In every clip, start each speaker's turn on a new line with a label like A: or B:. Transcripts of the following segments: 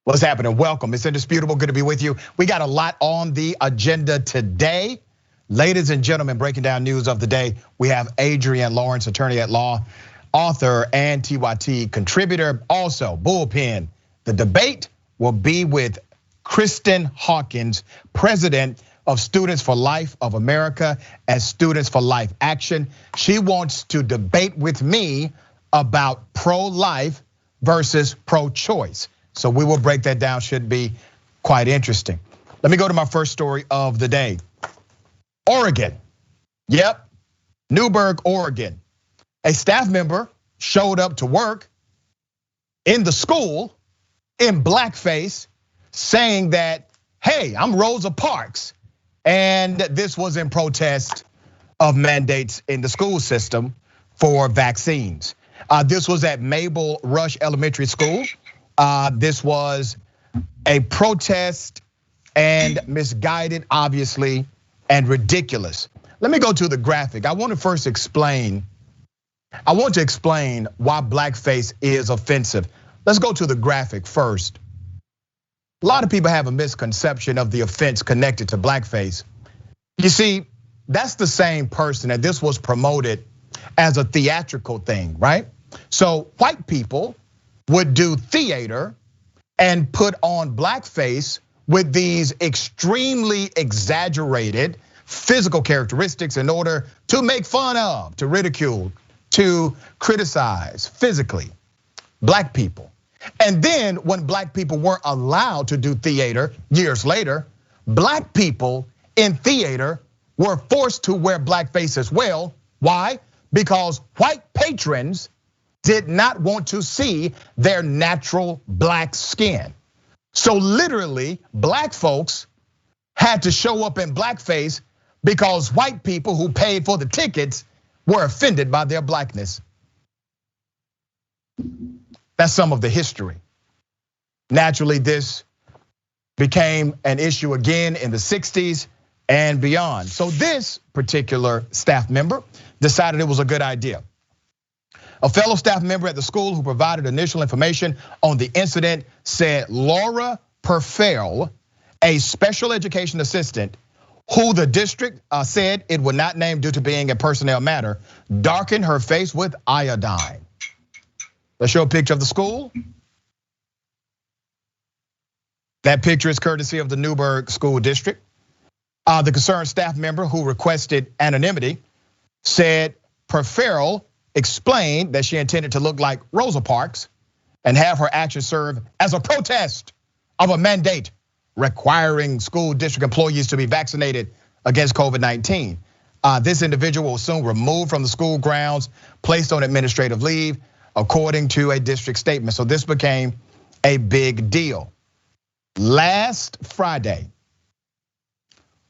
A: What's happening? Welcome. It's indisputable. Good to be with you. We got a lot on the agenda today. Ladies and gentlemen, breaking down news of the day, we have Adrienne Lawrence, attorney at law, author, and TYT contributor. Also, Bullpen. The debate will be with Kristen Hawkins, president of Students for Life of America and Students for Life Action. She wants to debate with me about pro-life versus pro-choice. So we will break that down, should be quite interesting. Let me go to my first story of the day. Oregon, yep, Newberg, Oregon. A staff member showed up to work in the school in blackface saying that, hey, I'm Rosa Parks. And this was in protest of mandates in the school system for vaccines. This was at Mabel Rush Elementary School. This was a protest and misguided, obviously, and ridiculous. Let me go to the graphic. I want to first explain, why blackface is offensive. Let's go to the graphic first. A lot of people have a misconception of the offense connected to blackface. You see, that's the same person that this was promoted as a theatrical thing, right? So white people would do theater and put on blackface with these extremely exaggerated physical characteristics in order to make fun of, to ridicule, to criticize physically black people. And then when black people weren't allowed to do theater years later, black people in theater were forced to wear blackface as well. Why? Because white patrons did not want to see their natural black skin. So literally, black folks had to show up in blackface because white people who paid for the tickets were offended by their blackness. That's some of the history. Naturally, this became an issue again in the 60s and beyond. So this particular staff member decided it was a good idea. A fellow staff member at the school who provided initial information on the incident said Laura Perfell, a special education assistant who the district said it would not name due to being a personnel matter, darkened her face with iodine. Let's show a picture of the school. That picture is courtesy of the Newberg School District. The concerned staff member who requested anonymity said Perfell explained that she intended to look like Rosa Parks and have her actions serve as a protest of a mandate requiring school district employees to be vaccinated against COVID-19. This individual was soon removed from the school grounds, placed on administrative leave, according to a district statement. So this became a big deal. Last Friday,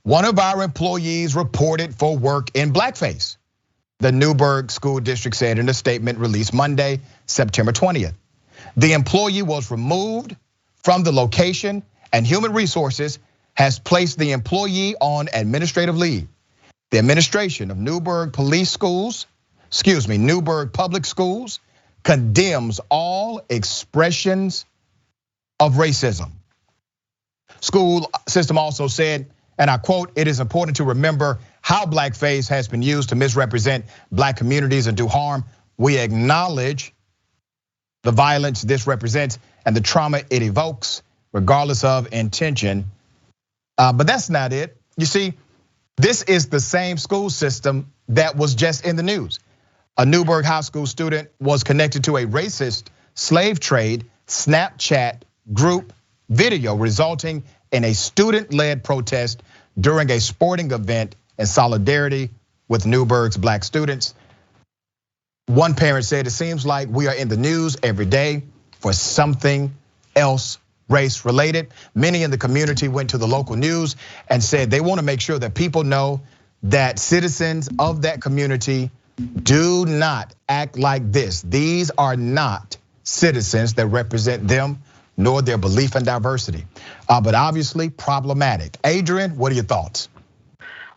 A: one of our employees reported for work in blackface. The Newberg School District said in a statement released Monday, September 20th. The employee was removed from the location and Human Resources has placed the employee on administrative leave. The administration of Newberg Public Schools condemns all expressions of racism. School system also said, and I quote, "It is important to remember how blackface has been used to misrepresent black communities and do harm. We acknowledge the violence this represents and the trauma it evokes, regardless of intention." But that's not it. You see, this is the same school system that was just in the news. A Newberg High School student was connected to a racist slave trade Snapchat group video, resulting in a student-led protest during a sporting event in solidarity with Newberg's black students. One parent said, "It seems like we are in the news every day for something else race-related." Many in the community went to the local news and said they want to make sure that people know that citizens of that community do not act like this. These are not citizens that represent them, nor their belief in diversity, but obviously problematic. Adrienne, what are your thoughts?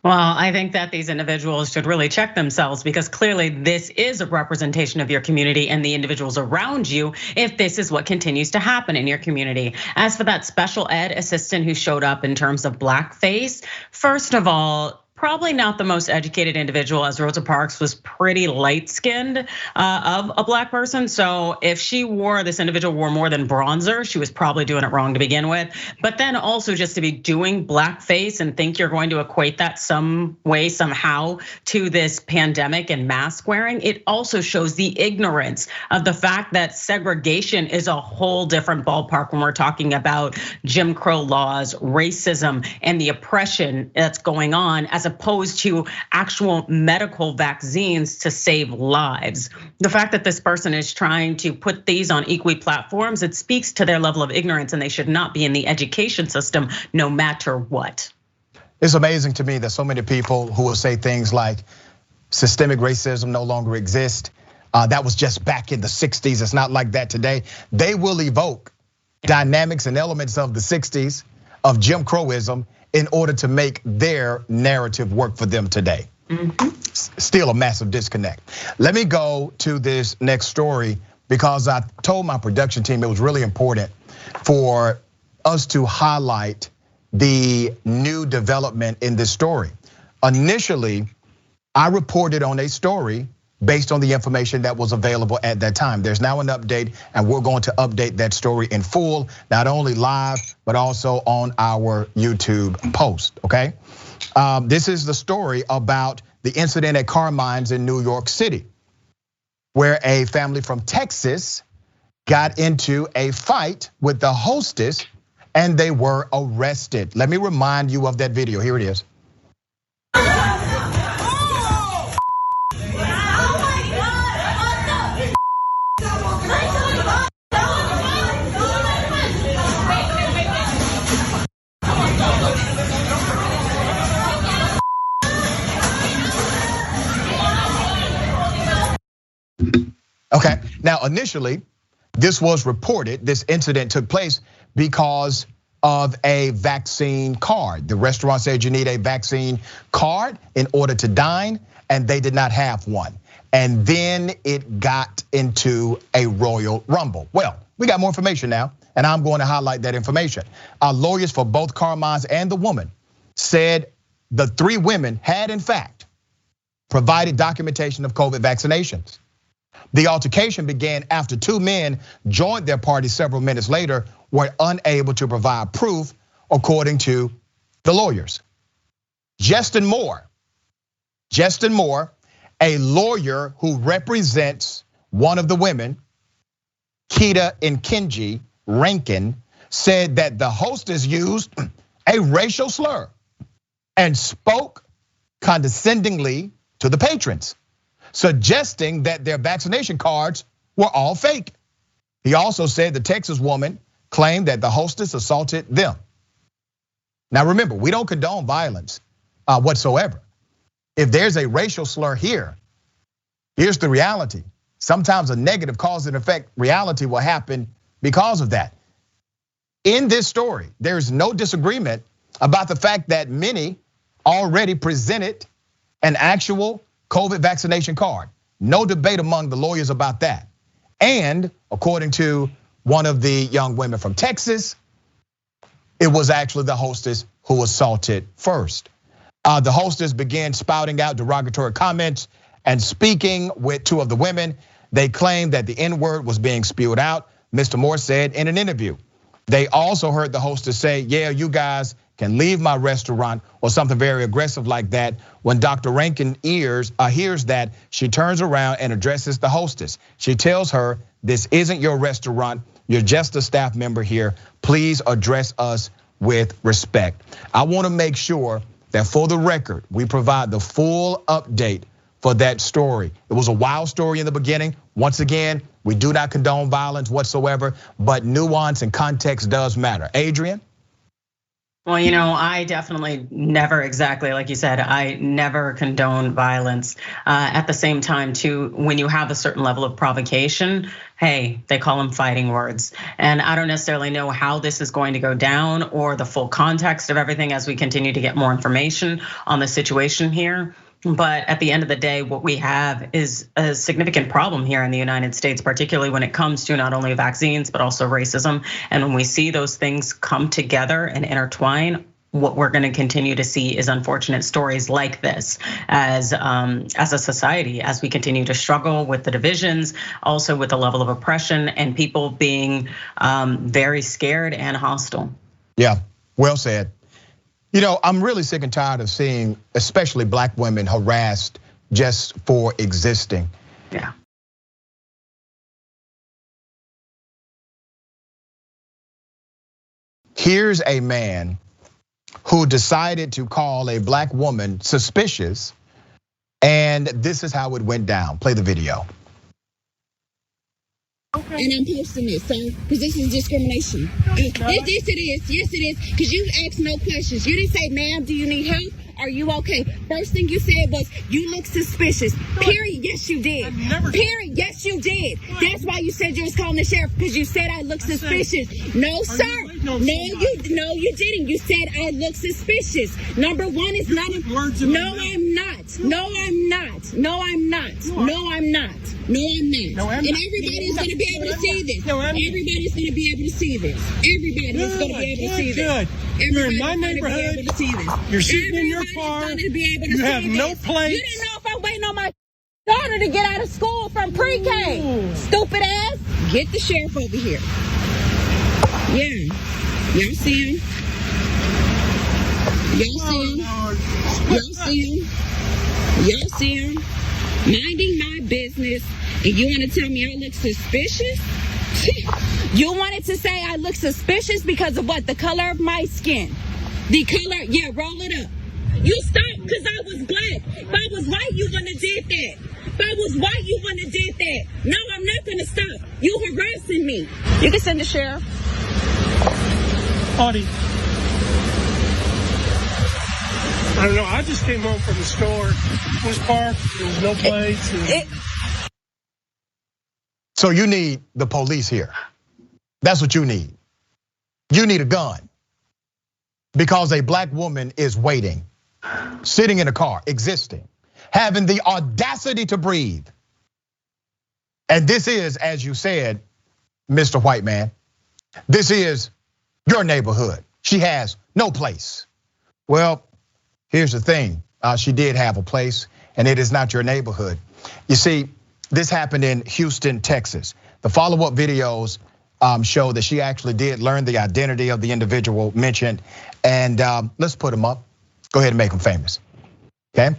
B: Well, I think that these individuals should really check themselves, because clearly this is a representation of your community and the individuals around you if this is what continues to happen in your community. As for that special ed assistant who showed up in terms of blackface, first of all, probably not the most educated individual, as Rosa Parks was pretty light-skinned of a black person. So if this individual wore more than bronzer, she was probably doing it wrong to begin with. But then also just to be doing blackface and think you're going to equate that some way, somehow to this pandemic and mask wearing, it also shows the ignorance of the fact that segregation is a whole different ballpark when we're talking about Jim Crow laws, racism, and the oppression that's going on, as opposed to actual medical vaccines to save lives. The fact that this person is trying to put these on equal platforms, it speaks to their level of ignorance, and they should not be in the education system no matter what.
A: It's amazing to me that so many people who will say things like systemic racism no longer exists. That was just back in the 60s. It's not like that today. They will evoke dynamics and elements of the 60s of Jim Crowism in order to make their narrative work for them today. Still a massive disconnect. Let me go to this next story, because I told my production team it was really important for us to highlight the new development in this story. Initially, I reported on a story based on the information that was available at that time. There's now an update, and we're going to update that story in full, not only live, but also on our YouTube post, okay? This is the story about the incident at Carmine's in New York City, where a family from Texas got into a fight with the hostess and they were arrested. Let me remind you of that video. Here it is. Okay, now initially, this was reported, this incident took place because of a vaccine card. The restaurant said you need a vaccine card in order to dine, and they did not have one. And then it got into a royal rumble. Well, we got more information now, and I'm going to highlight that information. Our lawyers for both Carmine's and the woman said the three women had in fact provided documentation of COVID vaccinations. The altercation began after two men joined their party several minutes later, were unable to provide proof, according to the lawyers. Justin Moore, a lawyer who represents one of the women, Keita Nkinji Rankin, said that the hostess used a racial slur and spoke condescendingly to the patrons, suggesting that their vaccination cards were all fake. He also said the Texas woman claimed that the hostess assaulted them. Now remember, we don't condone violence whatsoever. If there's a racial slur here, here's the reality. Sometimes a negative cause and effect reality will happen because of that. In this story, there's no disagreement about the fact that many already presented an actual COVID vaccination card. No debate among the lawyers about that. And according to one of the young women from Texas, it was actually the hostess who assaulted first. The hostess began spouting out derogatory comments and speaking with two of the women. They claimed that the N-word was being spewed out, Mr. Moore said in an interview. They also heard the hostess say, yeah, you guys can leave my restaurant, or something very aggressive like that. When Dr. Rankin hears that, she turns around and addresses the hostess. She tells her, this isn't your restaurant, you're just a staff member here. Please address us with respect. I wanna make sure that for the record, we provide the full update for that story. It was a wild story in the beginning. Once again, we do not condone violence whatsoever, but nuance and context does matter. Adrienne?
B: Well, I definitely never, exactly like you said, I never condone violence. At the same time, too, when you have a certain level of provocation, hey, they call them fighting words. And I don't necessarily know how this is going to go down or the full context of everything as we continue to get more information on the situation here. But at the end of the day, what we have is a significant problem here in the United States, particularly when it comes to not only vaccines, but also racism. And when we see those things come together and intertwine, what we're going to continue to see is unfortunate stories like this as a society, as we continue to struggle with the divisions, also with the level of oppression and people being very scared and hostile.
A: Yeah, well said. You know, I'm really sick and tired of seeing, especially Black women, harassed just for existing.
B: Yeah.
A: Here's a man who decided to call a Black woman suspicious, and this is how it went down. Play the video.
C: Okay. And I'm posting this, so because this is discrimination. Yes, it is. Yes, it is. Because you asked no questions. You didn't say, "Ma'am, do you need help? Are you okay?" First thing you said was, "You look suspicious." Period. Yes, you did. Period. Yes, you did. That's why you said you was calling the sheriff, because you said I look suspicious. No, sir. No, you didn't. You said I look suspicious. Number one is not. No, I'm not. No, I'm not. No, I'm not. No, I'm not. No, I'm not. And everybody's going to be able to see this. Everybody's going to be able to see this. Everybody is going to be able to see this.
D: You're in my neighborhood. You're sitting in your car. You have no plates.
C: You didn't know if I'm waiting on my daughter to get out of school from pre-K. Stupid ass. Get the sheriff over here. Yeah. Y'all see him? Y'all see him? Y'all see him? Y'all see him? Minding my business, and you want to tell me I look suspicious? You wanted to say I look suspicious because of what? The color of my skin. The color, yeah, roll it up. You stopped because I was black. If I was white, you wouldn't have did that. If I was white, you wouldn't have did that. No, I'm not going to stop. You harassing me. You can send the sheriff.
D: Audie. I don't know. I just came home from the store. It was parked. There was no plates.
A: So you need the police here. That's what you need. You need a gun. Because a Black woman is waiting, sitting in a car, existing, having the audacity to breathe. And this is, as you said, Mr. White Man, this is your neighborhood. She has no place. Well, here's the thing, she did have a place, and it is not your neighborhood. You see, this happened in Houston, Texas. The follow-up videos show that she actually did learn the identity of the individual mentioned, and let's put him up. Go ahead and make him famous, okay?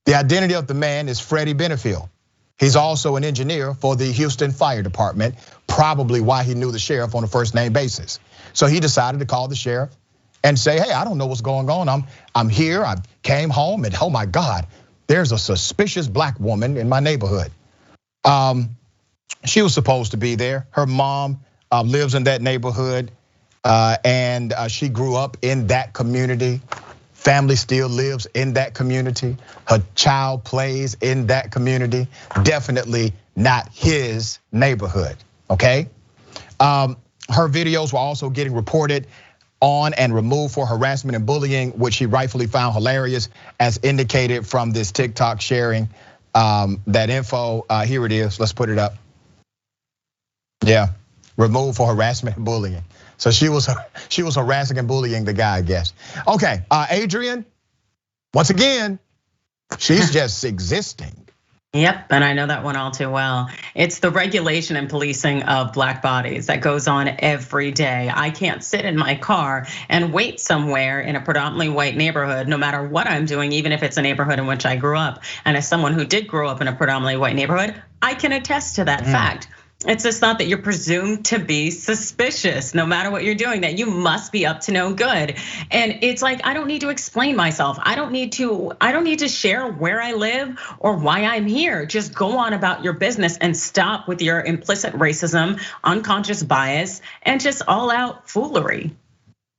A: The identity of the man is Freddie Benefield. He's also an engineer for the Houston Fire Department, probably why he knew the sheriff on a first name basis. So he decided to call the sheriff and say, hey, I don't know what's going on. I'm here, I came home, and oh my God, there's a suspicious Black woman in my neighborhood. She was supposed to be there. Her mom lives in that neighborhood, and she grew up in that community. Family still lives in that community. Her child plays in that community. Definitely not his neighborhood, okay? Her videos were also getting reported on and removed for harassment and bullying, which she rightfully found hilarious, as indicated from this TikTok sharing that info. Here it is, let's put it up. Yeah, removed for harassment and bullying. So she was harassing and bullying the guy, I guess. Okay, Adrienne, once again, she's just existing.
B: Yep, and I know that one all too well. It's the regulation and policing of Black bodies that goes on every day. I can't sit in my car and wait somewhere in a predominantly white neighborhood, no matter what I'm doing, even if it's a neighborhood in which I grew up. And as someone who did grow up in a predominantly white neighborhood, I can attest to that fact. It's just not that you're presumed to be suspicious, no matter what you're doing, that you must be up to no good. And it's like, I don't need to explain myself. I don't need to share where I live or why I'm here. Just go on about your business and stop with your implicit racism, unconscious bias, and just all out foolery.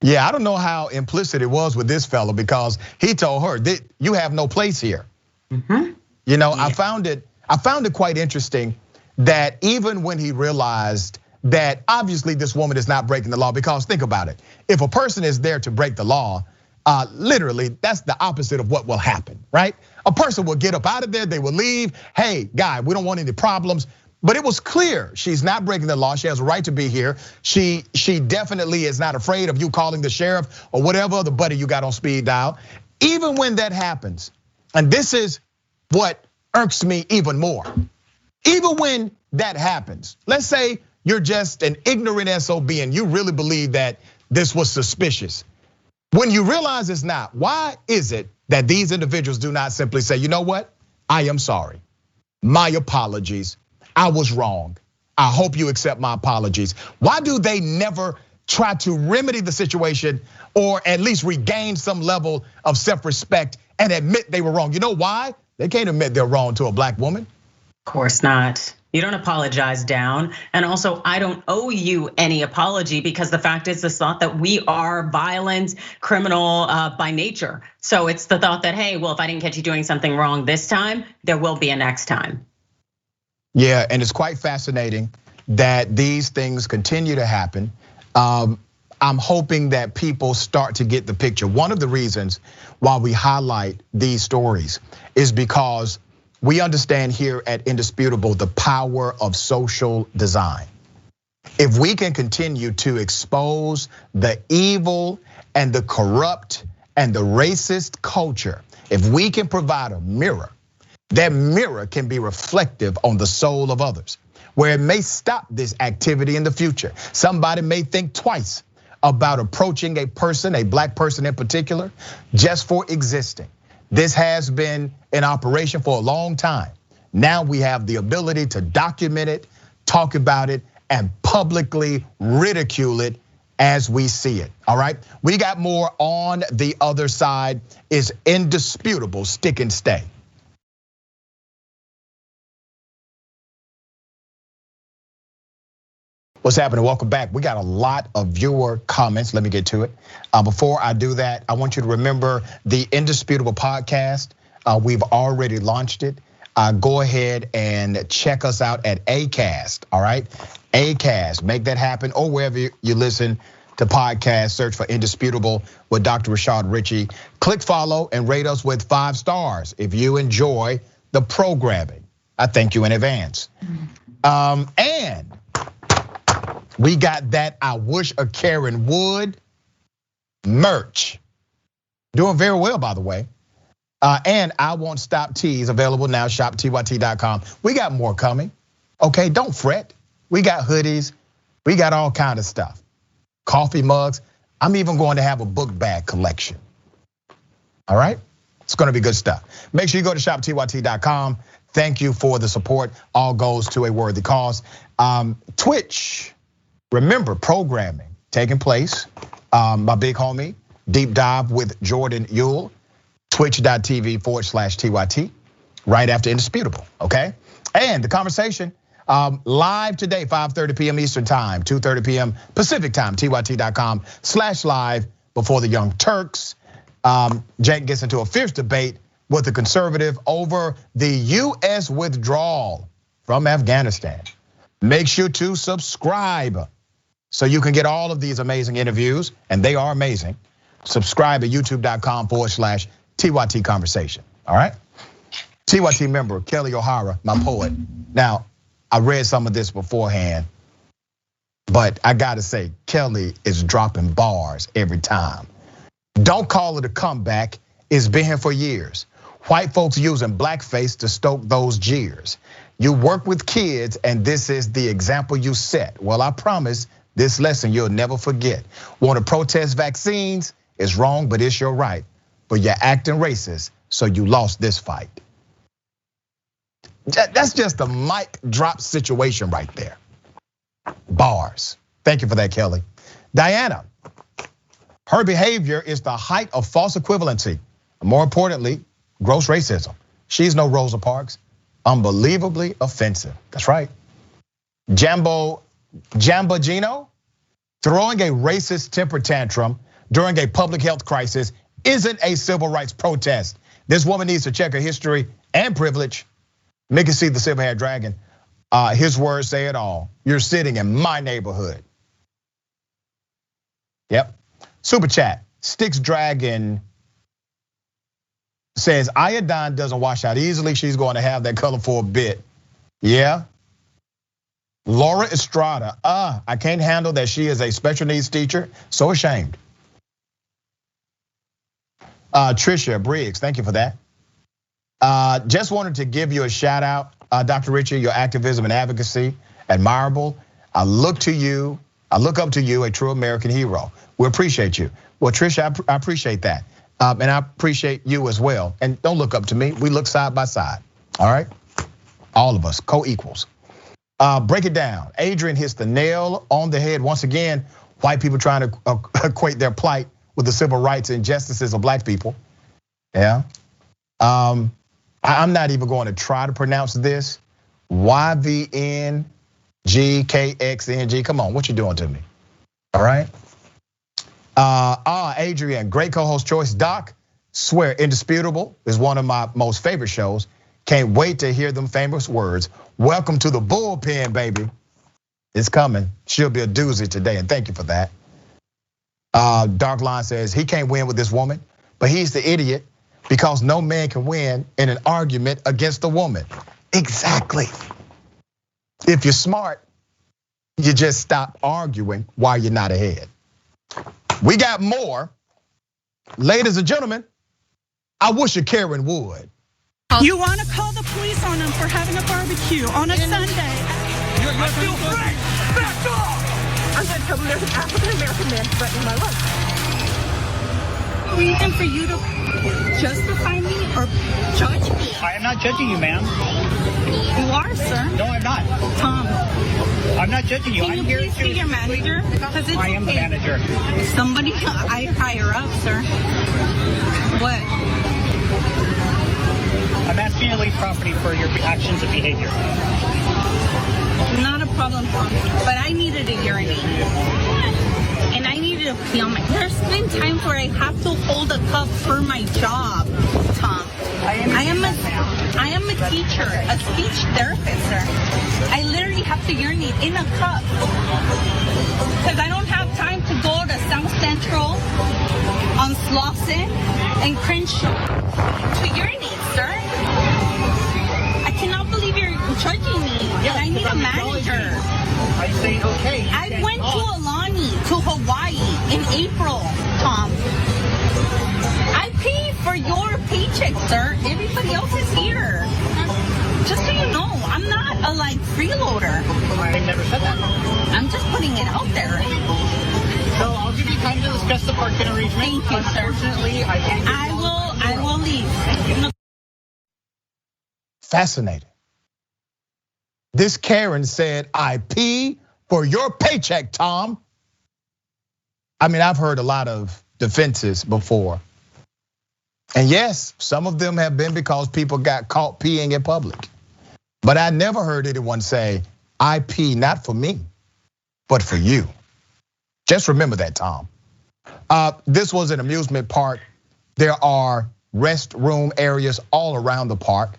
A: Yeah, I don't know how implicit it was with this fella, because he told her that you have no place here. You know, yeah. I found it quite interesting that even when he realized that obviously this woman is not breaking the law, because think about it. If a person is there to break the law, literally that's the opposite of what will happen, right? A person will get up out of there, they will leave. Hey, guy, we don't want any problems. But it was clear she's not breaking the law. She has a right to be here. She definitely is not afraid of you calling the sheriff or whatever other buddy you got on speed dial. Even when that happens, and this is what irks me even more. Even when that happens, let's say you're just an ignorant SOB and you really believe that this was suspicious. When you realize it's not, why is it that these individuals do not simply say, you know what? I am sorry. My apologies. I was wrong. I hope you accept my apologies. Why do they never try to remedy the situation or at least regain some level of self-respect and admit they were wrong? You know why? They can't admit they're wrong to a black woman.
B: Of course not. You don't apologize down. And also, I don't owe you any apology because the fact is this thought that we are violent, criminal by nature. So it's the thought that, hey, well, if I didn't catch you doing something wrong this time, there will be a next time.
A: Yeah, and it's quite fascinating that these things continue to happen. I'm hoping that people start to get the picture. One of the reasons why we highlight these stories is because we understand here at Indisputable the power of social design. If we can continue to expose the evil and the corrupt and the racist culture, if we can provide a mirror, that mirror can be reflective on the soul of others, where it may stop this activity in the future. Somebody may think twice about approaching a person, a black person in particular, just for existing. This has been in operation for a long time. Now we have the ability to document it, talk about it, and publicly ridicule it as we see it, all right? We got more on the other side. Is Indisputable. Stick and stay. What's happening? Welcome back. We got a lot of viewer comments. Let me get to it. Before I do that, I want you to remember the Indisputable podcast. We've already launched it. Go ahead and check us out at Acast, all right? Acast, make that happen, or wherever you listen to podcasts, search for Indisputable with Dr. Rashad Ritchie. Click follow and rate us with 5 stars if you enjoy the programming. I thank you in advance. And we got that I Wish a Karen Would merch. Doing very well, by the way. And I Won't Stop Tees available now, shoptyt.com. We got more coming, okay? Don't fret. We got hoodies. We got all kind of stuff. Coffee mugs. I'm even going to have a book bag collection. All right? It's gonna be good stuff. Make sure you go to shoptyt.com. Thank you for the support. All goes to a worthy cause. Twitch. Remember, programming taking place. My big homie, Deep Dive with Jordan Yule, twitch.tv/TYT, right after Indisputable, okay? And the conversation live today, 5:30 p.m. Eastern time, 2:30 p.m. Pacific time, tyt.com/live before the Young Turks. Jake gets into a fierce debate with the conservative over the US withdrawal from Afghanistan. Make sure to subscribe so you can get all of these amazing interviews, and they are amazing. Subscribe at youtube.com/TYT conversation, all right? TYT member Kelly O'Hara, my poet. Now, I read some of this beforehand, but I gotta say, Kelly is dropping bars every time. Don't call it a comeback, it's been here for years. White folks using blackface to stoke those jeers. You work with kids and this is the example you set. Well, I promise this lesson you'll never forget. Want to protest vaccines? It's wrong, but it's your right. But you're acting racist, so you lost this fight. That's just a mic drop situation right there. Bars. Thank you for that, Kelly. Diana, her behavior is the height of false equivalency. More importantly, gross racism. She's no Rosa Parks. Unbelievably offensive. That's right. Jambogino, throwing a racist temper tantrum during a public health crisis isn't a civil rights protest. This woman needs to check her history and privilege. Mickey C, the silver-haired dragon. His words say it all. You're sitting in my neighborhood. Yep. Super chat. Sticks Dragon says iodine doesn't wash out easily. She's going to have that color for a bit. Yeah. Laura Estrada. I can't handle that she is a special needs teacher. So ashamed. Trisha Briggs, thank you for that. Just wanted to give you a shout out, Dr. Richie, your activism and advocacy, admirable. I look up to you, a true American hero. We appreciate you. Well, Trisha, I appreciate that. And I appreciate you as well. And don't look up to me, we look side by side, all right? All of us, co-equals. Break it down. Adrienne hits the nail on the head. Once again, white people trying to equate their plight with the civil rights and injustices of black people. Yeah. I'm not even going to try to pronounce this. YVNGKXNG. Come on, what you doing to me? All right. Adrienne, great co-host choice. Doc, swear, Indisputable is one of my most favorite shows. Can't wait to hear them famous words. Welcome to the bullpen, baby. It's coming. She'll be a doozy today, and thank you for that. Dark Line says he can't win with this woman, but he's the idiot because no man can win in an argument against a woman. Exactly. If you're smart, you just stop arguing while you're not ahead. We got more. Ladies and gentlemen, I wish a Karen would.
E: You want to call the police on them for having a barbecue on a Sunday?
F: I feel free. Back off! I'm going to tell them there's an African-American man threatening my life.
E: Reason for you to justify me or judge me?
G: I am not judging you, ma'am.
E: You are, sir.
G: No, I'm not.
E: Tom,
G: I'm not judging you.
E: can
G: I'm
E: you
G: here
E: please
G: to.
E: be your manager? Because it's
G: I am the
E: okay.
G: manager.
E: Somebody higher up, sir. What?
G: I'm asking you to leave property for your actions and behavior.
E: Not a problem, Tom. But I needed a urinate. And I needed to pee on my. There's been times where I have to hold a cup for my job, Tom. I am a teacher, a speech therapist, sir. I literally have to urinate in a cup. Because I don't have time to go to South Central on Slauson and Crenshaw to urinate, sir. I cannot believe you're judging me.
G: Yeah,
E: I need a
G: I'm
E: manager.
G: I say okay.
E: I went to Alani, to Hawaii in April, Tom. I pay for your paycheck, sir. Everybody else is here. Just so you know, I'm not a freeloader.
G: I never said that.
E: I'm just putting it out there.
G: So I'll give you time to discuss the parking arrangement.
E: Thank you, sir.
G: Unfortunately,
E: I will leave.
A: Fascinating. This Karen said, I pee for your paycheck, Tom. I mean, I've heard a lot of defenses before. And yes, some of them have been because people got caught peeing in public. But I never heard anyone say, I pee not for me, but for you. Just remember that, Tom. This was an amusement park. There are restroom areas all around the park.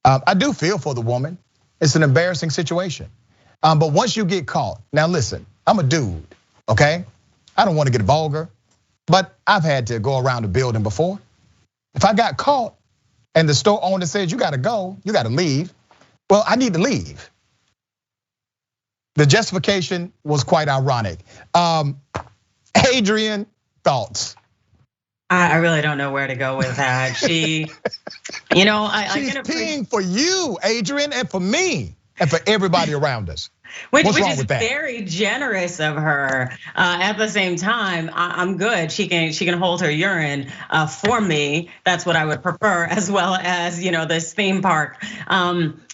A: I do feel for the woman. It's an embarrassing situation. But once you get caught, now listen, I'm a dude, okay? I don't want to get vulgar, but I've had to go around the building before. If I got caught and the store owner says, you gotta go, you gotta leave, well, I need to leave. The justification was quite ironic. Adrienne, thoughts?
B: I really don't know where to go with that. She's
A: peeing for you, Adrienne, and for me, and for everybody around us.
B: Which
A: What's wrong
B: is
A: with that?
B: Very generous of her. At the same time, I'm good. She can hold her urine for me. That's what I would prefer, as well as this theme park.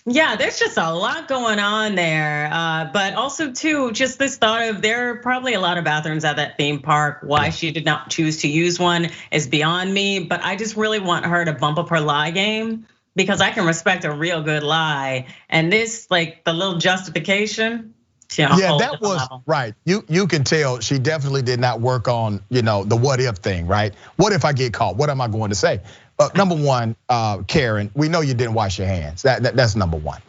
B: Yeah, there's just a lot going on there. But also too, just this thought of there are probably a lot of bathrooms at that theme park. Why she did not choose to use one is beyond me. But I just really want her to bump up her lie game, because I can respect a real good lie. And this, the little justification.
A: Yeah, that was level. Right. You can tell she definitely did not work on, the what if thing, right? What if I get caught? What am I going to say? Number one, Karen, we know you didn't wash your hands. That's number one.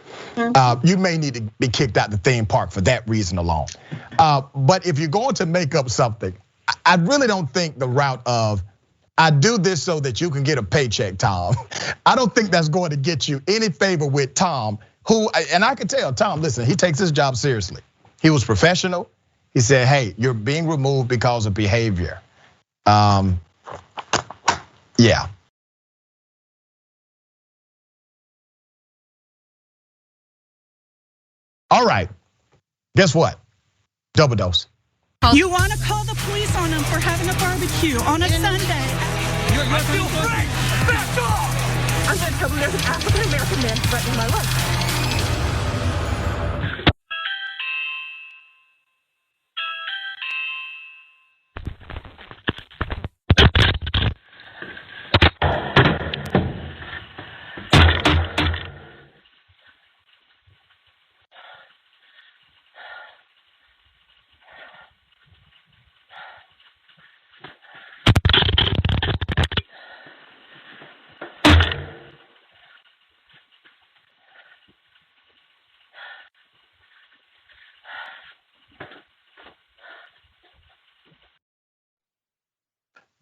A: You may need to be kicked out the theme park for that reason alone. But if you're going to make up something, I really don't think the route of, I do this so that you can get a paycheck, Tom. I don't think that's going to get you any favor with Tom, who, and I can tell Tom, listen, he takes his job seriously. He was professional. He said, hey, you're being removed because of behavior. Yeah. All right, guess what? Double dose.
F: You want to call the police on them for having a barbecue on a Sunday?
D: I feel free. Back off.
F: I'm going to tell them there's an African-American man threatening my life.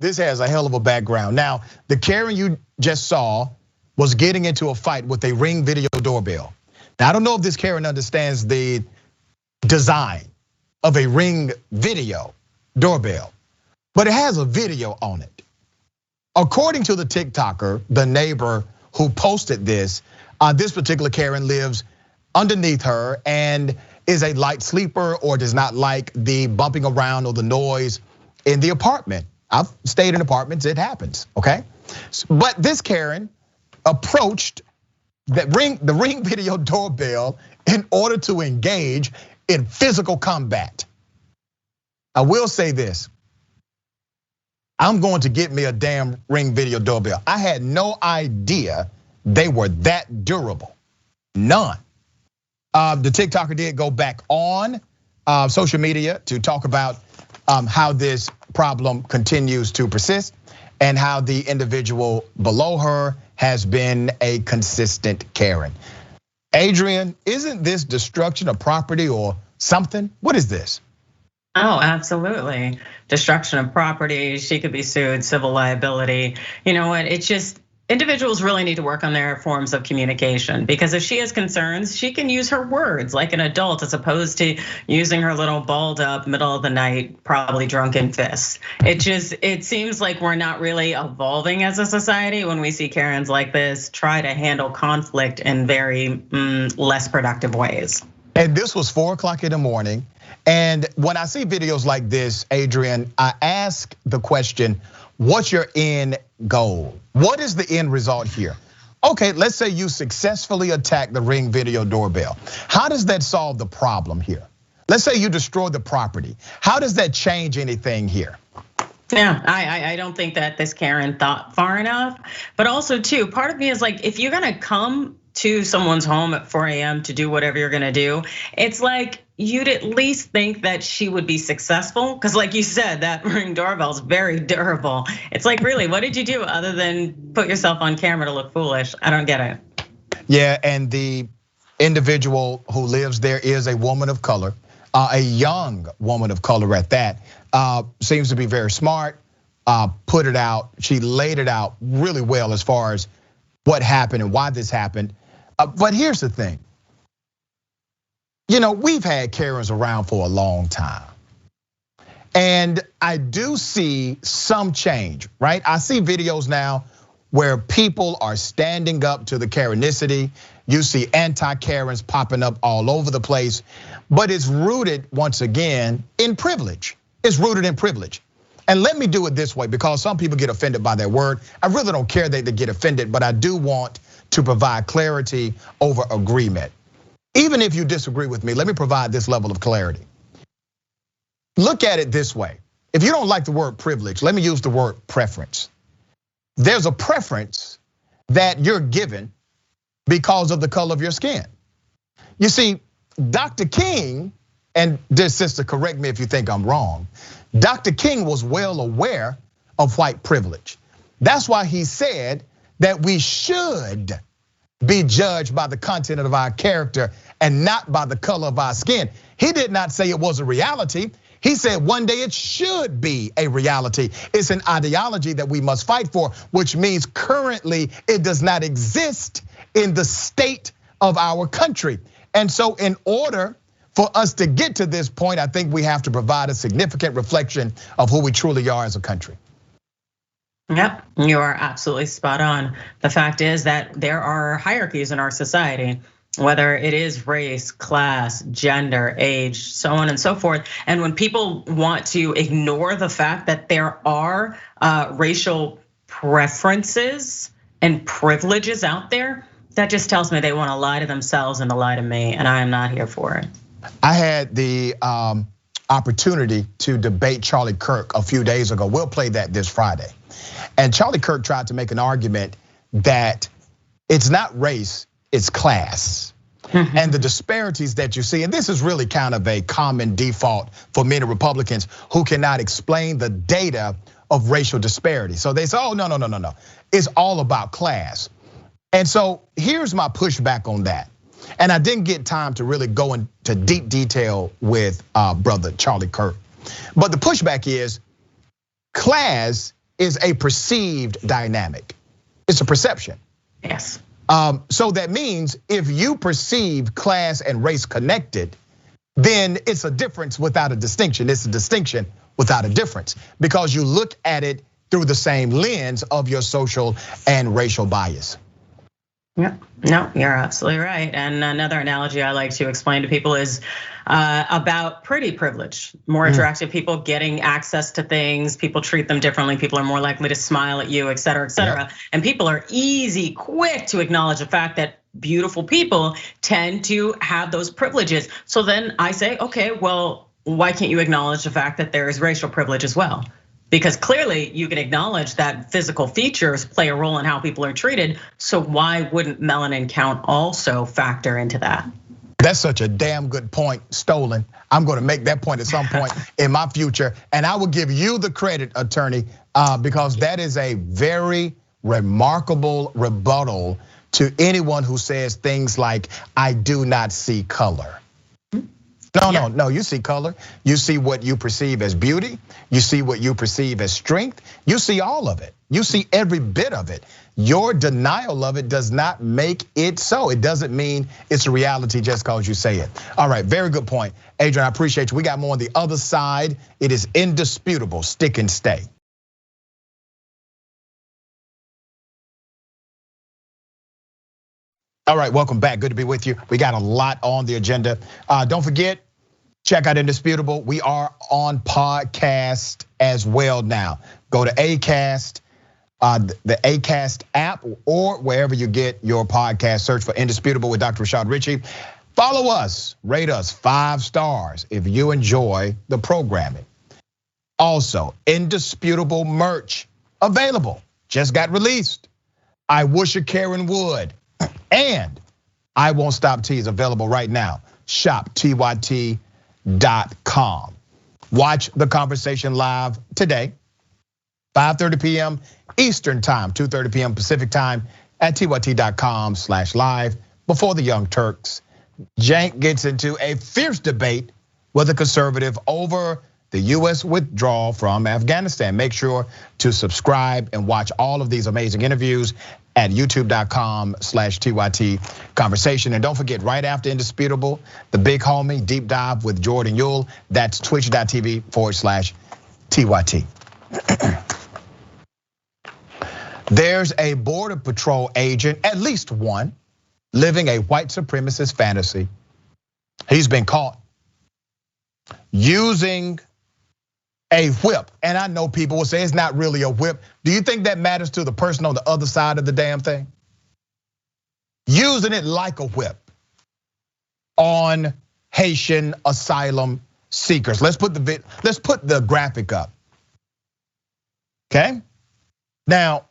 A: This has a hell of a background. Now, the Karen you just saw was getting into a fight with a Ring video doorbell. Now, I don't know if this Karen understands the design of a Ring video doorbell, but it has a video on it. According to the TikToker, the neighbor who posted this particular Karen lives underneath her and is a light sleeper or does not like the bumping around or the noise in the apartment. I've stayed in apartments, it happens, okay? But this Karen approached the Ring video doorbell in order to engage in physical combat. I will say this, I'm going to get me a damn Ring video doorbell. I had no idea they were that durable, none. The TikToker did go back on social media to talk about how this problem continues to persist and how the individual below her has been a consistent Karen. Adrienne, isn't this destruction of property or something? What is this?
B: Oh, absolutely. Destruction of property, she could be sued, civil liability. You know what, it's just, individuals really need to work on their forms of communication, because if she has concerns, she can use her words like an adult as opposed to using her little balled up middle of the night, probably drunken fists. It seems like we're not really evolving as a society when we see Karens like this try to handle conflict in very less productive ways.
A: And this was 4 o'clock in the morning. And when I see videos like this, Adrienne, I ask the question, what's your end goal? What is the end result here? Okay, let's say you successfully attack the Ring video doorbell. How does that solve the problem here? Let's say you destroy the property. How does that change anything here?
B: Yeah, I don't think that this Karen thought far enough. But also too, part of me is like, if you're gonna come to someone's home at 4 a.m. to do whatever you're gonna do, it's like you'd at least think that she would be successful. Cause like you said, that Ring doorbell is very durable. It's like, really, what did you do other than put yourself on camera to look foolish? I don't get it.
A: Yeah, and the individual who lives there is a woman of color, a young woman of color at that. Seems to be very smart, put it out. She laid it out really well as far as what happened and why this happened. But here's the thing. You know, we've had Karens around for a long time. And I do see some change, right? I see videos now where people are standing up to the Karenicity. You see anti-Karens popping up all over the place, but it's rooted once again in privilege. It's rooted in privilege. And let me do it this way, because some people get offended by their word. I really don't care that they get offended, but I do want to provide clarity over agreement. Even if you disagree with me, let me provide this level of clarity. Look at it this way. If you don't like the word privilege, let me use the word preference. There's a preference that you're given because of the color of your skin. You see, Dr. King, and dear sister, correct me if you think I'm wrong, Dr. King was well aware of white privilege. That's why he said that we should be judged by the content of our character and not by the color of our skin. He did not say it was a reality. He said one day it should be a reality. It's an ideology that we must fight for, which means currently it does not exist in the state of our country. And so in order for us to get to this point, I think we have to provide a significant reflection of who we truly are as a country.
B: Yep, you are absolutely spot on. The fact is that there are hierarchies in our society, whether it is race, class, gender, age, so on and so forth. And when people want to ignore the fact that there are racial preferences and privileges out there, that just tells me they want to lie to themselves and to lie to me, and I am not here for it.
A: I had the opportunity to debate Charlie Kirk a few days ago. We'll play that this Friday. And Charlie Kirk tried to make an argument that it's not race, it's class. And the disparities that you see, and this is really kind of a common default for many Republicans who cannot explain the data of racial disparity. So they say, oh, no. It's all about class. And so here's my pushback on that. And I didn't get time to really go into deep detail with brother Charlie Kirk. But the pushback is class is a perceived dynamic. It's a perception.
B: Yes.
A: So that means if you perceive class and race connected, then it's a difference without a distinction. It's a distinction without a difference because you look at it through the same lens of your social and racial bias.
B: Yeah, no, you're absolutely right. And another analogy I like to explain to people is about pretty privilege. More attractive people getting access to things, people treat them differently, people are more likely to smile at you, et cetera, et cetera. Yeah. And people are quick to acknowledge the fact that beautiful people tend to have those privileges. So then I say, okay, well, why can't you acknowledge the fact that there is racial privilege as well? Because clearly you can acknowledge that physical features play a role in how people are treated. So why wouldn't melanin count also factor into that?
A: That's such a damn good point, Stolen. I'm gonna make that point at some point in my future. And I will give you the credit, attorney, because that is a very remarkable rebuttal to anyone who says things like, I do not see color. No, you see color. You see what you perceive as beauty. You see what you perceive as strength. You see all of it. You see every bit of it. Your denial of it does not make it so. It doesn't mean it's a reality just because you say it. All right, very good point. Adrienne, I appreciate you. We got more on the other side. It is indisputable, stick and stay. All right, welcome back, good to be with you. We got a lot on the agenda. Don't forget, check out Indisputable. We are on podcast as well now. Go to Acast, the Acast app, or wherever you get your podcast. Search for Indisputable with Dr. Rashad Ritchie. Follow us, rate us 5 stars if you enjoy the programming. Also, Indisputable merch available, just got released. I Wish a Karen Would, and I Won't Stop Tea is available right now. Shop TYT.com. Watch the conversation live today, 5:30 p.m. Eastern time, 2:30 p.m. Pacific time at TYT.com/live. Before the Young Turks, Cenk gets into a fierce debate with a conservative over the US withdrawal from Afghanistan. Make sure to subscribe and watch all of these amazing interviews at youtube.com/TYT conversation. And don't forget, right after Indisputable, the big homie deep dive with Jordan Yule. That's twitch.tv/TYT. There's a Border Patrol agent, at least one, living a white supremacist fantasy. He's been caught using a whip. And I know people will say it's not really a whip. Do you think that matters to the person on the other side of the damn thing? Using it like a whip on Haitian asylum seekers. Let's put the graphic up. Okay? Now,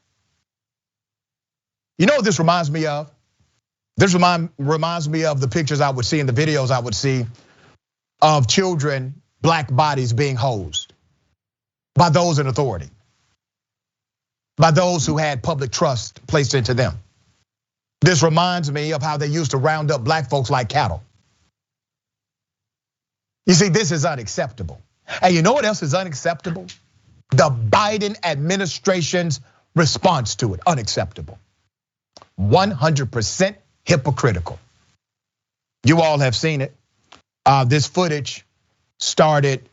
A: you know what this reminds me of? This reminds me of the pictures I would see and the videos I would see of children, black bodies being hosed by those in authority. by those who had public trust placed into them. This reminds me of how they used to round up black folks like cattle. You see, this is unacceptable. And you know what else is unacceptable? The Biden administration's response to it, unacceptable. 100% hypocritical. You all have seen it. This footage started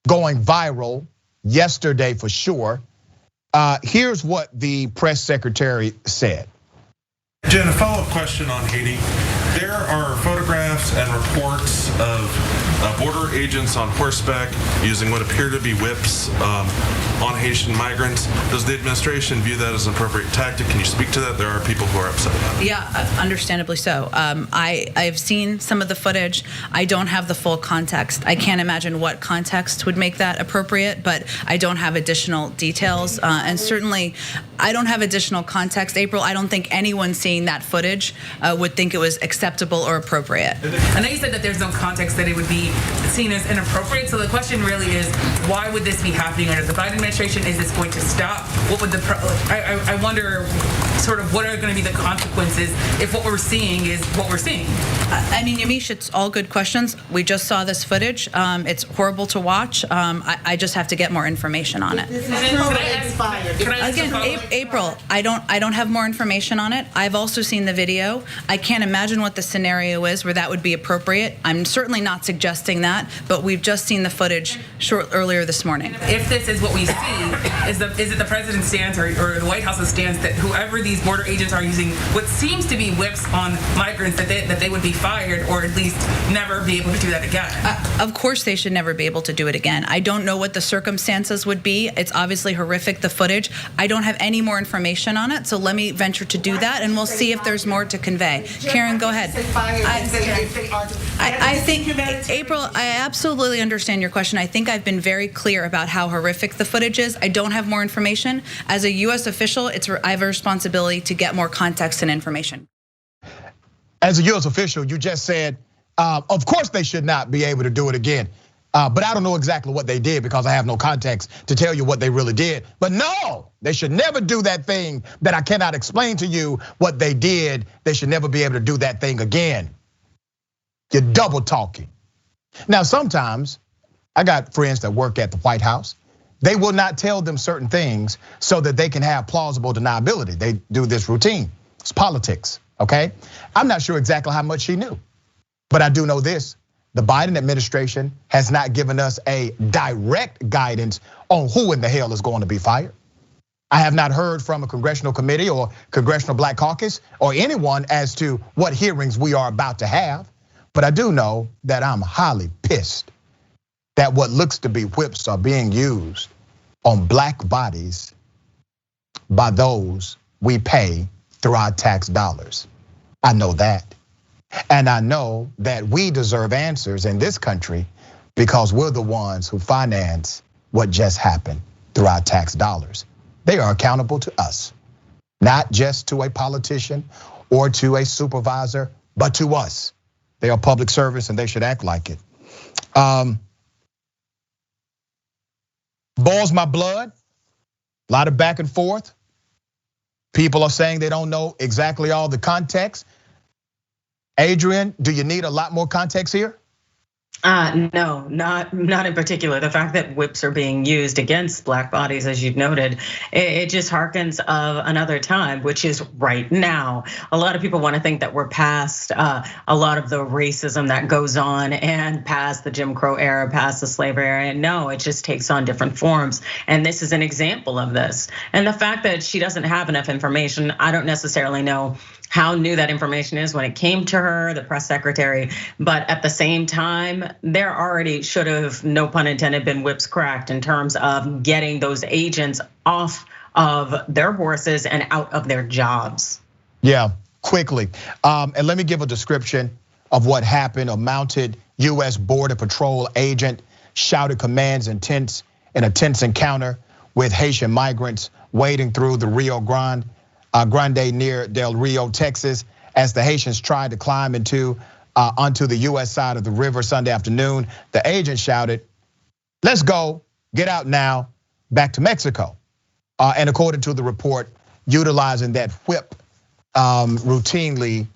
A: going viral yesterday for sure. Here's what the press secretary said.
H: Jen, a follow-up question on Haiti. There are photographs and reports of border agents on horseback using what appear to be whips on Haitian migrants. Does the administration view that as an appropriate tactic? Can you speak to that? There are people who are upset about it.
I: Yeah, understandably so. I've seen some of the footage. I don't have the full context. I can't imagine what context would make that appropriate, but I don't have additional details. And certainly, I don't have additional context. April, I don't think anyone seeing that footage would think it was acceptable or appropriate.
J: I know you said that there's no context that it would be seen as inappropriate. So the question really is, why would this be happening under the Biden administration? Is this going to stop? What would I wonder sort of what are going to be the consequences if what we're seeing is what we're seeing?
I: I mean, Yamiche, it's all good questions. We just saw this footage. It's horrible to watch. I just have to get more information on it. Again, April, I don't have more information on it. I've also seen the video. I can't imagine what the scenario is where that would be appropriate. I'm certainly not suggesting that, but we've just seen the footage earlier this morning.
J: If this is what we see, is it the president's stance or the White House's stance that whoever these border agents are using what seems to be whips on migrants, that they would be fired or at least never be able to do that again?
I: Of course they should never be able to do it again. I don't know what the circumstances would be. It's obviously horrific, the footage. I don't have any more information on it, so let me venture to do that, and we'll see if there's more to convey. Karen, go ahead. I think, April, I absolutely understand your question. I think I've been very clear about how horrific the footage is. I don't have more information. As a U.S. official, I have a responsibility to get more context and information.
A: As a U.S. official, you just said, of course they should not be able to do it again. But I don't know exactly what they did because I have no context to tell you what they really did. But no, they should never do that thing that I cannot explain to you what they did. They should never be able to do that thing again. You're double talking. Now, sometimes I got friends that work at the White House. They will not tell them certain things so that they can have plausible deniability. They do this routine. It's politics, okay? I'm not sure exactly how much she knew, but I do know this. The Biden administration has not given us a direct guidance on who in the hell is going to be fired. I have not heard from a congressional committee or congressional Black Caucus or anyone as to what hearings we are about to have. But I do know that I'm highly pissed that what looks to be whips are being used on black bodies by those we pay through our tax dollars. I know that. And I know that we deserve answers in this country because we're the ones who finance what just happened through our tax dollars. They are accountable to us, not just to a politician or to a supervisor, but to us. They are public service and they should act like it. Boils my blood, a lot of back and forth. People are saying they don't know exactly all the context. Adrienne, do you need a lot more context here?
B: No, not in particular. The fact that whips are being used against black bodies, as you've noted, it just harkens of another time, which is right now. A lot of people want to think that we're past a lot of the racism that goes on and past the Jim Crow era, past the slavery era. No, it just takes on different forms. And this is an example of this. And the fact that she doesn't have enough information, I don't necessarily know how new that information is when it came to her, the press secretary. But at the same time, there already should have, no pun intended, been whips cracked in terms of getting those agents off of their horses and out of their jobs.
A: Yeah, quickly. And let me give a description of what happened. A mounted US Border Patrol agent shouted commands in a tense encounter with Haitian migrants wading through the Rio Grande near Del Rio, Texas, as the Haitians tried to climb onto the US side of the river Sunday afternoon. The agent shouted, "Let's go, get out now, back to Mexico." and according to the report, utilizing that whip routinely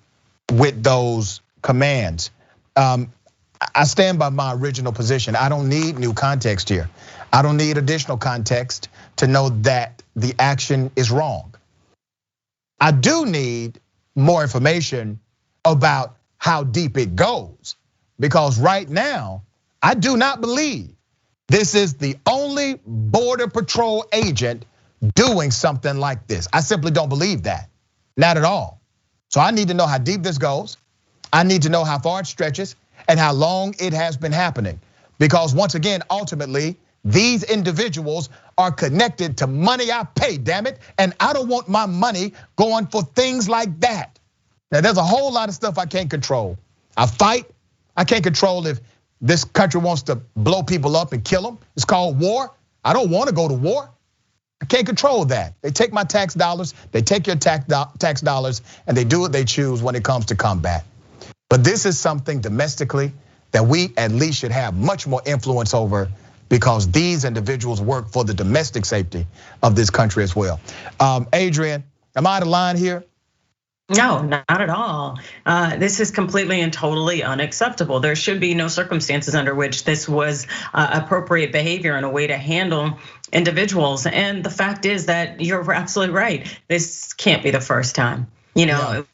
A: with those commands. I stand by my original position. I don't need new context here. I don't need additional context to know that the action is wrong. I do need more information about how deep it goes, because right now, I do not believe this is the only Border Patrol agent doing something like this. I simply don't believe that, not at all. So I need to know how deep this goes. I need to know how far it stretches and how long it has been happening. Because once again, ultimately, these individuals are connected to money I pay, damn it. And I don't want my money going for things like that. Now, there's a whole lot of stuff I can't control. I fight. I can't control if this country wants to blow people up and kill them. It's called war. I don't want to go to war. I can't control that. They take my tax dollars, they take your tax dollars, and they do what they choose when it comes to combat. But this is something domestically that we at least should have much more influence over, because these individuals work for the domestic safety of this country as well. Adrienne, am I out of line here?
B: No, not at all. This is completely and totally unacceptable. There should be no circumstances under which this was appropriate behavior and a way to handle individuals. And the fact is that you're absolutely right. This can't be the first time.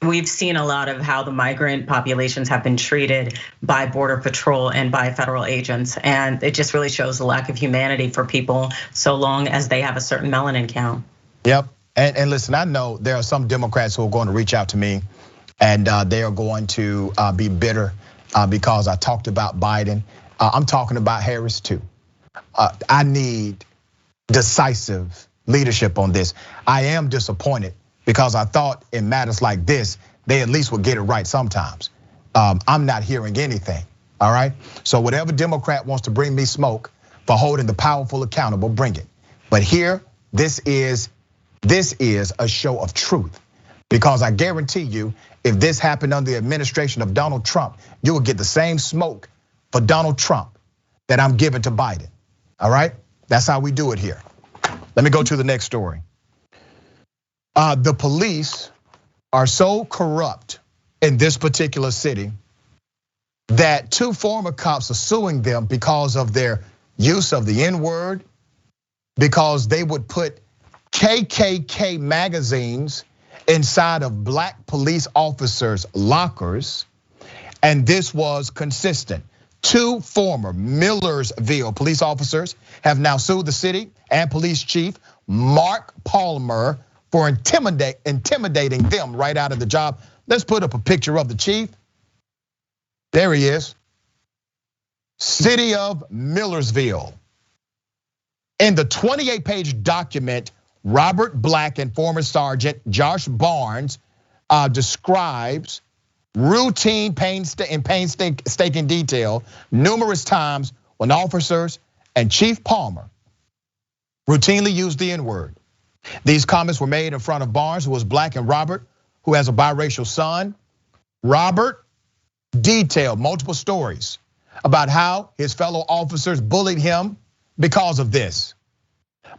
B: We've seen a lot of how the migrant populations have been treated by Border Patrol and by federal agents. And it just really shows the lack of humanity for people so long as they have a certain melanin count.
A: Yep. And listen, I know there are some Democrats who are going to reach out to me, and they are going to be bitter because I talked about Biden. I'm talking about Harris too. I need decisive leadership on this. I am disappointed because I thought in matters like this, they at least would get it right sometimes. I'm not hearing anything, all right? So whatever Democrat wants to bring me smoke for holding the powerful accountable, bring it. But here, this is a show of truth, because I guarantee you, if this happened under the administration of Donald Trump, you will get the same smoke for Donald Trump that I'm giving to Biden, all right? That's how we do it here. Let me go to the next story. The police are so corrupt in this particular city that 2 former cops are suing them because of their use of the N-word, because they would put KKK magazines inside of black police officers' lockers, and this was consistent. 2 former Millersville police officers have now sued the city and police chief Mark Palmer for intimidating them right out of the job. Let's put up a picture of the chief. There he is. City of Millersville. In the 28-page document, Robert Black and former Sergeant Josh Barnes describes routine painstaking detail numerous times when officers and Chief Palmer routinely used the N-word. These comments were made in front of Barnes, who was black, and Robert, who has a biracial son. Robert detailed multiple stories about how his fellow officers bullied him because of this.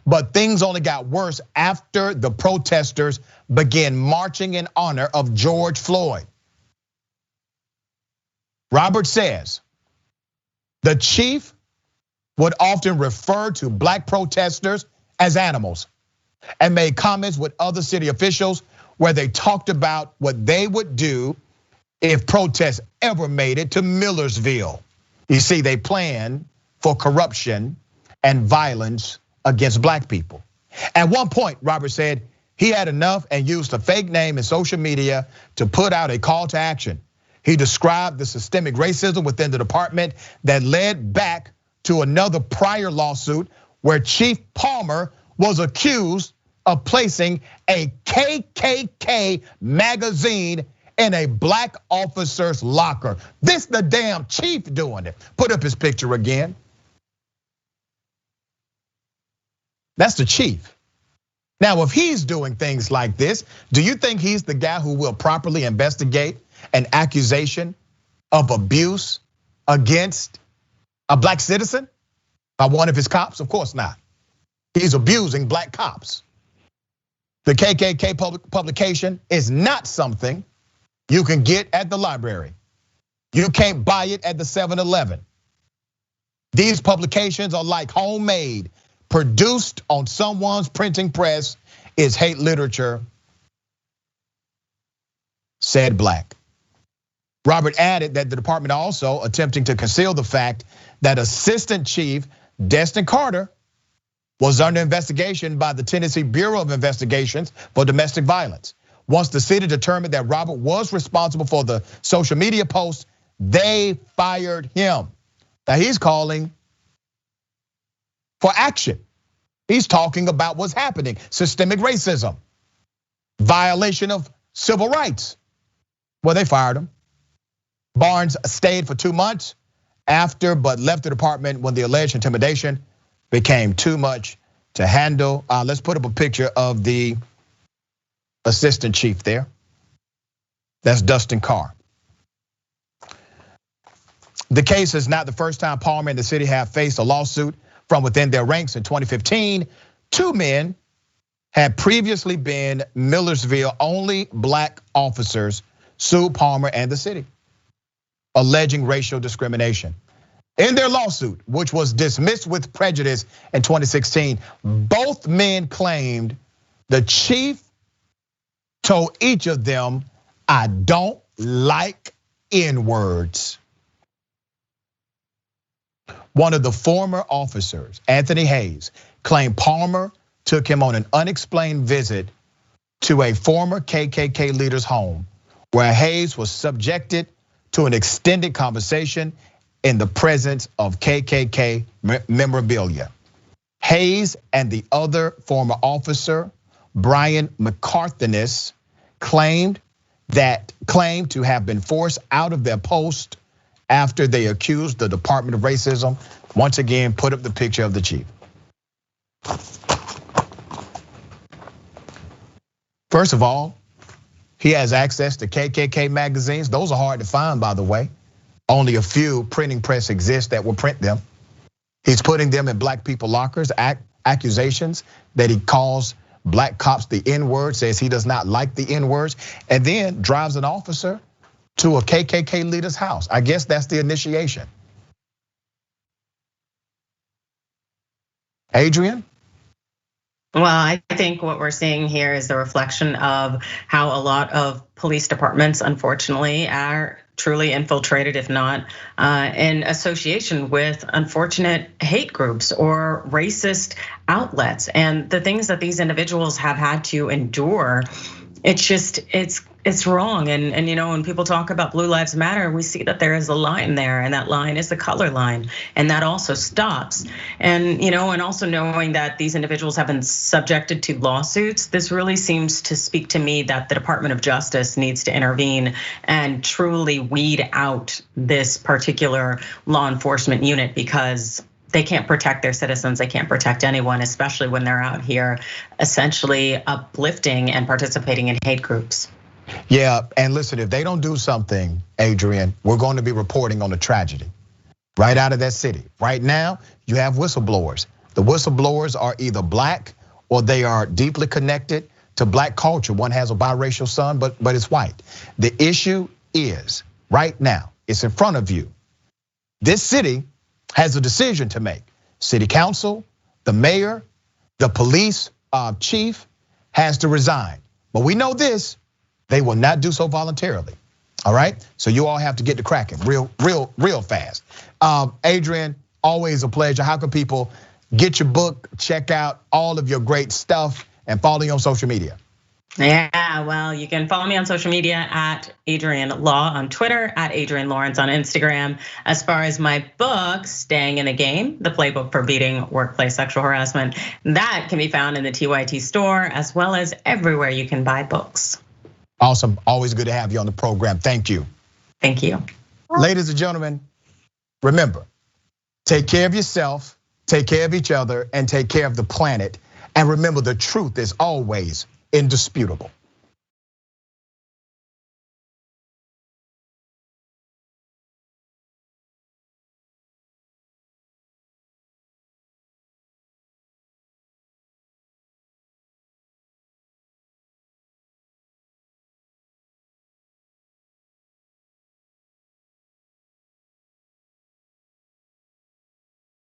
A: But things only got worse after the protesters began marching in honor of George Floyd. Robert says the chief would often refer to black protesters as animals, and made comments with other city officials where they talked about what they would do if protests ever made it to Millersville. You see, they planned for corruption and violence against black people. At one point, Robert said he had enough and used a fake name in social media to put out a call to action. He described the systemic racism within the department that led back to another prior lawsuit where Chief Palmer was accused of placing a KKK magazine in a black officer's locker. This the damn chief doing it. Put up his picture again. That's the chief. Now, if he's doing things like this, do you think he's the guy who will properly investigate an accusation of abuse against a black citizen by one of his cops? Of course not. He's abusing black cops. The KKK publication is not something you can get at the library. You can't buy it at the 7-Eleven. These publications are like homemade, produced on someone's printing press. Is hate literature, said Black. Robert added that the department also attempting to conceal the fact that Assistant Chief Destin Carter was under investigation by the Tennessee Bureau of Investigations for Domestic Violence. Once the city determined that Robert was responsible for the social media posts, they fired him. Now he's calling for action. He's talking about what's happening: systemic racism, violation of civil rights. Well, they fired him. Barnes stayed for 2 months after, but left the department when the alleged intimidation became too much to handle. Let's put up a picture of the assistant chief there. That's Dustin Carr. The case is not the first time Palmer and the city have faced a lawsuit from within their ranks. In 2015, 2 men had previously been Millersville only Black officers sued Palmer and the city, alleging racial discrimination. In their lawsuit, which was dismissed with prejudice in 2016, both men claimed the chief told each of them, "I don't like N-words." One of the former officers, Anthony Hayes, claimed Palmer took him on an unexplained visit to a former KKK leader's home, where Hayes was subjected to an extended conversation in the presence of KKK memorabilia. Hayes and the other former officer, Brian McCarthanis, claimed to have been forced out of their post after they accused the Department of Racism. Once again, put up the picture of the chief. First of all, he has access to KKK magazines. Those are hard to find, by the way. Only a few printing press exist that will print them. He's putting them in Black people lockers. Accusations that he calls Black cops the N-word, says he does not like the N-words, and then drives an officer to a KKK leader's house. I guess that's the initiation. Adrienne?
B: Well, I think what we're seeing here is the reflection of how a lot of police departments, unfortunately, are truly infiltrated, if not in association with unfortunate hate groups or racist outlets. And the things that these individuals have had to endure, it's wrong. And when people talk about Blue Lives Matter, we see that there is a line there, and that line is the color line, and that also stops. And also knowing that these individuals have been subjected to lawsuits, this really seems to speak to me that the Department of Justice needs to intervene and truly weed out this particular law enforcement unit, because they can't protect their citizens. They can't protect anyone, especially when they're out here essentially uplifting and participating in hate groups.
A: Yeah, and listen, if they don't do something, Adrienne, we're going to be reporting on a tragedy right out of that city. Right now, you have whistleblowers. The whistleblowers are either Black or they are deeply connected to Black culture. One has a biracial son, but it's white. The issue is, right now, it's in front of you. This city has a decision to make. City council, the mayor, the police chief has to resign. But we know this, they will not do so voluntarily. All right, so you all have to get to cracking real fast. Adrienne, always a pleasure. How can people get your book, check out all of your great stuff, and follow you on social media?
B: Yeah, well, you can follow me on social media at Adrienne Law on Twitter, at Adrienne Lawrence on Instagram. As far as my book, Staying in the Game, the playbook for beating workplace sexual harassment, that can be found in the TYT store, as well as everywhere you can buy books.
A: Awesome, always good to have you on the program. Thank you.
B: Thank you.
A: Ladies and gentlemen, remember, take care of yourself, take care of each other, and take care of the planet. And remember, the truth is always indisputable.